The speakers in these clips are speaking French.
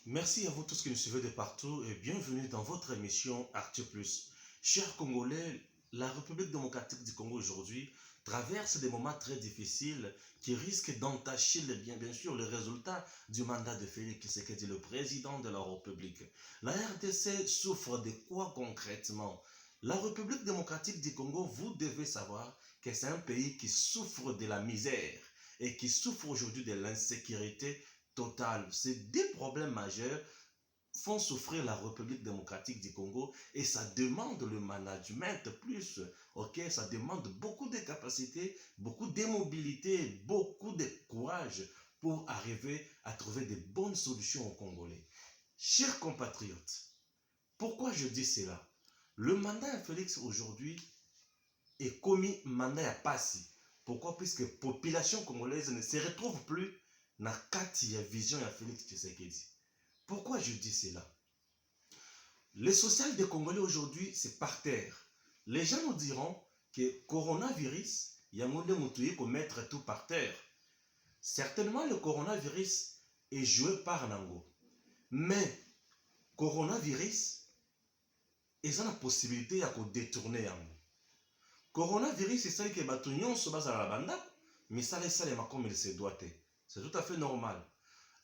Merci à vous tous qui nous suivez de partout et bienvenue dans votre émission Actu Plus. Chers Congolais, la République démocratique du Congo aujourd'hui traverse des moments très difficiles qui risquent d'entacher bien sûr le résultat du mandat de Félix Tshisekedi, le président de la République. La RDC souffre de quoi concrètement? La République démocratique du Congo, vous devez savoir que c'est un pays qui souffre de la misère et qui souffre aujourd'hui de l'insécurité totale. Ces deux problèmes majeurs font souffrir la République démocratique du Congo et ça demande le management plus, ok, ça demande beaucoup de capacités, beaucoup de mobilité, beaucoup de courage pour arriver à trouver de bonnes solutions aux Congolais. Chers compatriotes, pourquoi je dis cela? Le mandat à Félix aujourd'hui est commis mandat à passi. Pourquoi? Puisque la population congolaise ne se retrouve plus dans la vision de Félix Tshisekedi. Pourquoi je dis cela? Le social des Congolais aujourd'hui, c'est par terre. Les gens nous diront que coronavirus, il y a un de pour mettre tout par terre. Certainement, le coronavirus est joué par Nango. Mais, coronavirus, ils ont la possibilité de détourner Nango. Coronavirus, c'est ça que bato nyonso baza la banda, mais ça laisse les comme il se doit. C'est tout à fait normal.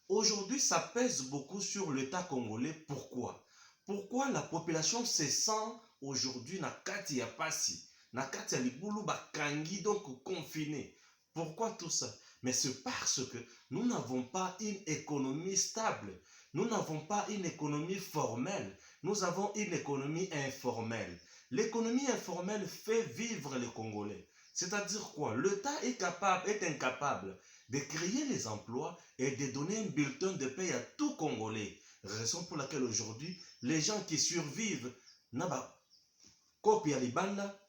Aujourd'hui, ça pèse beaucoup sur l'État congolais. Pourquoi? Pourquoi la population se sent aujourd'hui na kati ya pasi, na kati ya libulu bakangi donc confiné? Pourquoi tout ça? Mais c'est parce que nous n'avons pas une économie stable. Nous n'avons pas une économie formelle. Nous avons une économie informelle. L'économie informelle fait vivre les Congolais. C'est-à-dire quoi? L'État est incapable de créer les emplois et de donner un bulletin de paie à tout Congolais. Raison pour laquelle aujourd'hui, les gens qui survivent, naba copie à libanda,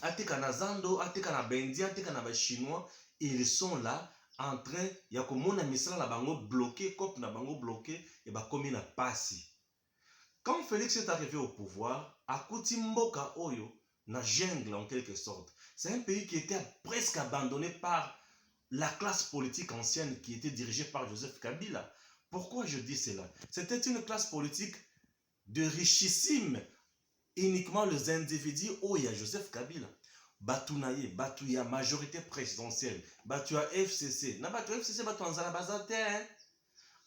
atika na zando, atika na bendi, atika na chinois, ils sont là en train ya komona misala la bango bloqué, copie na bango bloqué et ba komi na pasi. Quand Félix est arrivé au pouvoir, akuti mboka oyo na jungle en quelque sorte. C'est un pays qui était presque abandonné par la classe politique ancienne qui était dirigée par Joseph Kabila. Pourquoi je dis cela? C'était une classe politique de richissimes, uniquement les individus où il y a Joseph Kabila. Batunaye, Batuya, majorité présidentielle, Batuya FCC. Na Batuya FCC, Batuya Nzala Bazate,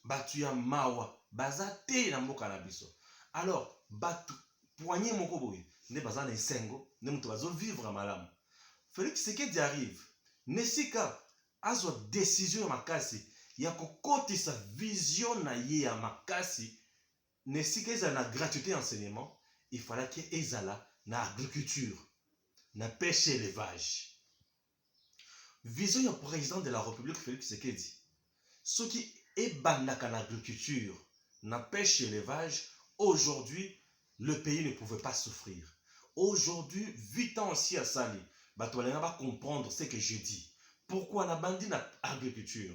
Batuya Mawa, Bazate na mboka na biso. Alors, Batu, poignet moko boye, ne bazana esengo, ne mutu bazo vivre malamu. Félix Tshisekedi arrive, nesika azwa décision ya makasi ya kokotisa vision na ye ya makasi, nesika ezala na gratuité enseignement, il fallait que ezala na agriculture, na pêche élevage. Vision ya président de la République Félix Tshisekedi, soki ebandaka na agriculture, na pêche élevage, aujourd'hui le pays ne pouvait pas souffrir. Aujourd'hui, 8 ans aussi à Sali, bato balinga ba comprendre ce que je dis. Pourquoi na bandi na agriculture?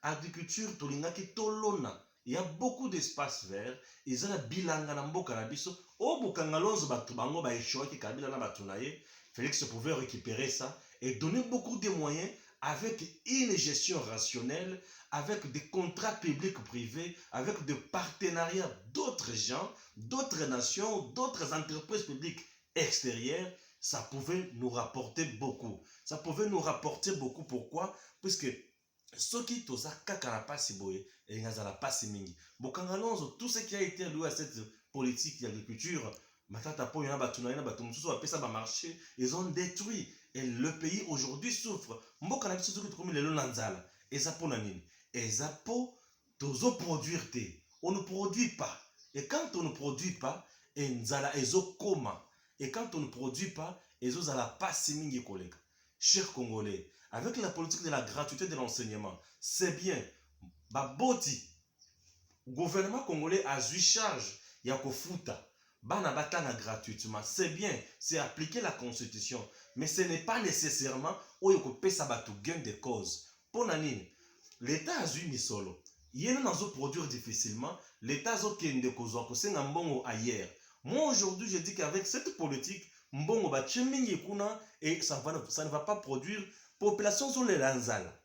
Agriculture tolingaki tolona. Il y a beaucoup d'espace vert. Ils ont bilanga na mboka na biso. O bokanga lonzo bato bango ba échoué ki kabila na bato na ye. Félix pouvait récupérer ça et donner beaucoup de moyens avec une gestion rationnelle, avec des contrats publics privés, avec des partenariats d'autres gens, d'autres nations, d'autres entreprises publiques extérieures. Ça pouvait nous rapporter beaucoup. Ça pouvait nous rapporter beaucoup. Pourquoi? Puisque soki toza kaka na pasi boye et ngazala pasi mingi. Bokanga lonzo, tout ce qui a été alloué à cette politique d'agriculture, matata po yana batuna yana batum susu apesa ba marché, ils ont détruit et le pays aujourd'hui souffre. Mboka na biso soki tokomi lelo na nzala, eza po na nini? Eza po tozo produire te. On ne produit pas. Et quand on ne produit pas, nzala ezo koma. Et quand on ne produit pas, ils ont la passe mingi collègue. Chers Congolais, avec la politique de la gratuité de l'enseignement, c'est bien. Baboti, gouvernement congolais a eu charge ya kofuta. Bana batana gratuitement. C'est bien, c'est appliquer la constitution. Mais ce n'est pas nécessairement oyo kopesa batu gain de cause. Pour nanine, l'État a eu misolo. Yéna nazo produire difficilement, l'État a kende kozwa kosenga mbongo ailleurs. Moi aujourd'hui, je dis qu'avec cette politique, mbongo ba chemingi kuna et ça ne va pas produire population sur les lanzala.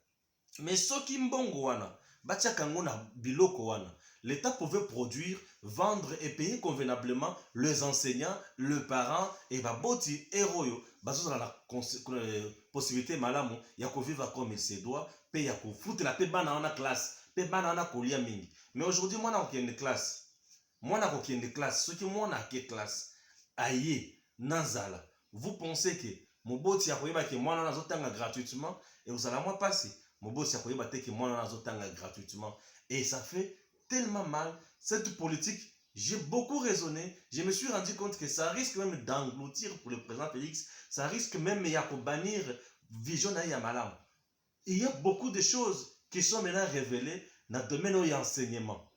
Mais soki mbongo wana, batia kango na biloko wana. l'État pouvait produire, vendre et payer convenablement les enseignants, les parents et baboti héros. Bazo la possibilité malamu ya ko vivre comme il se doit, pe ya ko foutre la pe bana en classe, pe bana na kolia mingi. Mais aujourd'hui moi na ko classe. Moi na ko classe, ce qui moi na ke classe. Aye, nazala. Vous pensez que moboti ya koyeba ke moi na zotanga gratuitement et vous allez moi passer. Moboti ya koyeba te ke moi na zotanga gratuitement et ça fait tellement mal cette politique. J'ai beaucoup raisonné, je me suis rendu compte que ça risque même d'engloutir pour le président Félix, ça risque même de bannir Vision Yamalam. Il y a beaucoup de choses qui sont maintenant révélées dans le domaine de l'enseignement.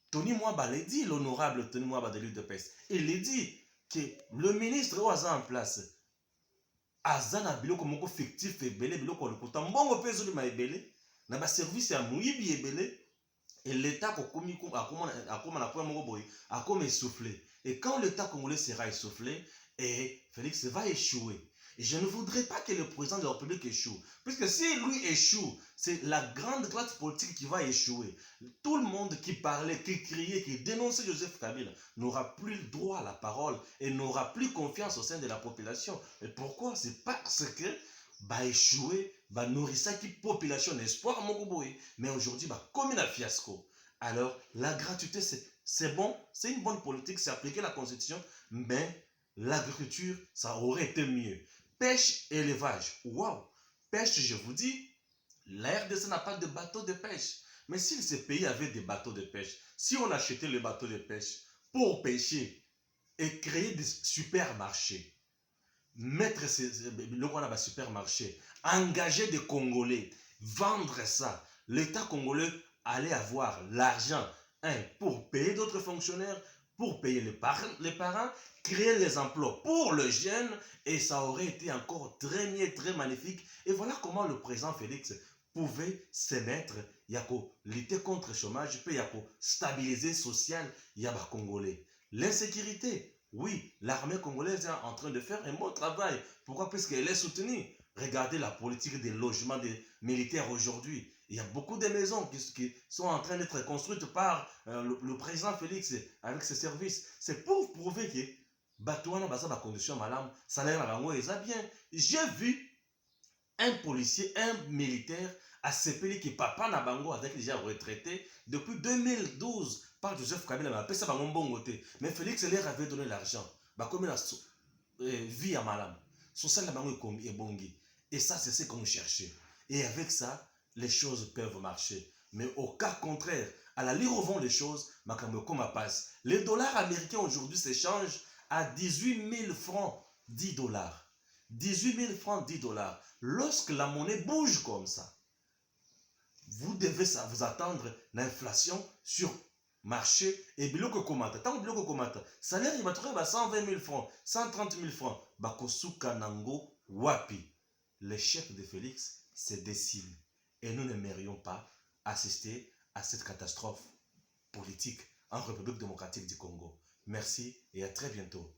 Tony Mwaba l'a dit, l'honorable Tony Mwaba de l'UDPS, il dit que le ministre Oaza en place, Azana biloko moko fictif ebele biloko lokuta mbongo pe zoli ma ebele na ba service ya muyibi ebele. Et l'État akoma na point moko boy akoma essoufflé. Et quand l'État congolais sera essoufflé, et Félix va échouer. Et je ne voudrais pas que le président de la République échoue. Puisque si lui échoue, c'est la grande classe politique qui va échouer. Tout le monde qui parlait, qui criait, qui dénonçait Joseph Kabila n'aura plus le droit à la parole et n'aura plus confiance au sein de la population. Et pourquoi? C'est parce que va échouer, va nourrir ça qui population espoir mais aujourd'hui comme un fiasco. Alors la gratuité c'est bon, c'est une bonne politique, c'est appliquer la constitution, mais l'agriculture ça aurait été mieux. Pêche, élevage, waouh, pêche, je vous dis, la RDC n'a pas de bateau de pêche. Mais si ce pays avait des bateaux de pêche, si on achetait les bateaux de pêche pour pêcher et créer des supermarchés, mettre le supermarché, engager des Congolais, vendre ça, l'État congolais allait avoir l'argent pour payer d'autres fonctionnaires, pour payer les parents, créer les emplois pour les jeunes, et ça aurait été encore très bien, très magnifique. Et voilà comment le président Félix pouvait se mettre, lutter contre le chômage, puis stabiliser social, Congolais. L'insécurité, oui, l'armée congolaise est en train de faire un bon travail. Pourquoi? Puisqu'elle est soutenue. Regardez la politique des logements des militaires aujourd'hui. Il y a beaucoup de maisons qui sont en train d'être construites par le président Félix avec ses services. C'est pour prouver que Batouana Baza ba condition madame, salaire na bango est bien. J'ai vu un policier, un militaire à Sepeli qui papa na bango avec déjà retraité depuis 2012 par Joseph Kabila. Mais Félix leur avait donné l'argent. Comme la vie à madame. Son salaire est bongi. Et ça, c'est ce qu'on cherchait. Et avec ça, les choses peuvent marcher. Mais au cas contraire, à la lire au vent les choses, passe. Les dollars américains aujourd'hui s'échangent à 18 000 francs, 10 dollars. 18 000 francs, 10 dollars. Lorsque la monnaie bouge comme ça, vous devez vous attendre l'inflation sur marché et biloko komata. Tant que biloko komata, salaire il va trouver 120 000 francs, 130 000 francs. Bakosuka nango wapi. Les chefs de Félix se dessinent. Et nous n'aimerions pas assister à cette catastrophe politique en République démocratique du Congo. Merci et à très bientôt.